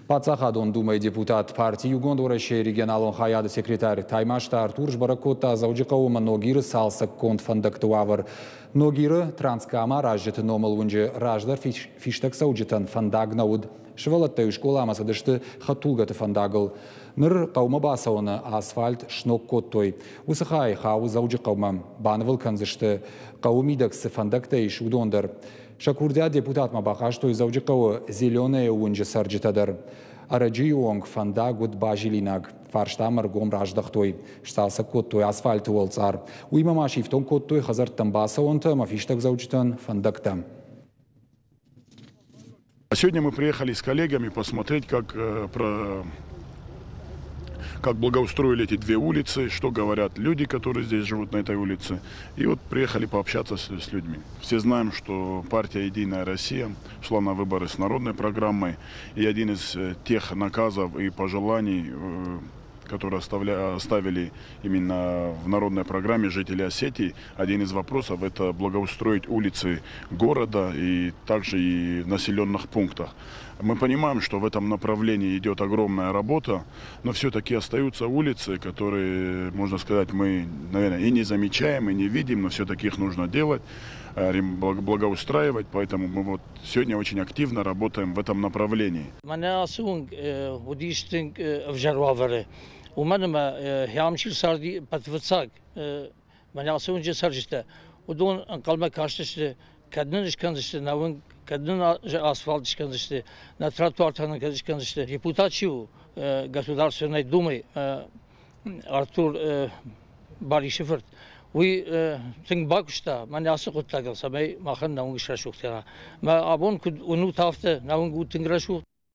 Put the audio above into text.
Пацахадон думай депутат партии Югондореше регионалон хаяды секретарь Таймашта Артур Жбаракота заужикаума ногиры салса конт фандактуавар. Ногиры транскама ражжеты номал унже раждар фиштак саужитан фандагнауд. Швалатты школа масадышты хатулгаты фандагл. Ныр каума басауны асфальт шнок коттой. Усахай хау заужикаума банвал канзышты каумидаксы фандакта иш удондар. Шакурдя депутат мабахаштой заужикау зеленые унже сарджитадар. Араджи онг фандагуд бажилинаг. Фарштамар гом раждахтой. Шталса коттой асфальт уолцар. Уймамаши в том коттой хазар тамбасаонта мафиштак заужитан фандакта. Сегодня мы приехали с коллегами посмотреть, как благоустроили эти две улицы, что говорят люди, которые здесь живут на этой улице. И вот приехали пообщаться с людьми. Все знаем, что партия «Единая Россия» шла на выборы с народной программой. И один из тех наказов и пожеланий, которые оставили именно в народной программе жители Осетии, один из вопросов – это благоустроить улицы города и также и в населенных пунктах. Мы понимаем, что в этом направлении идет огромная работа, но все-таки остаются улицы, которые, можно сказать, мы, наверное, и не замечаем, и не видим, но все-таки их нужно делать, благоустраивать, поэтому мы вот сегодня очень активно работаем в этом направлении. Кадна асфальт шканзышты, на тротуарах шканзышты. Депутатию Государственной Думы Артур Баришевард. Вы тингбакушта, мане асыкут тагал, самай махан наун гишрашук тера. Ма абон куд уну тафте наун гут тинграшу.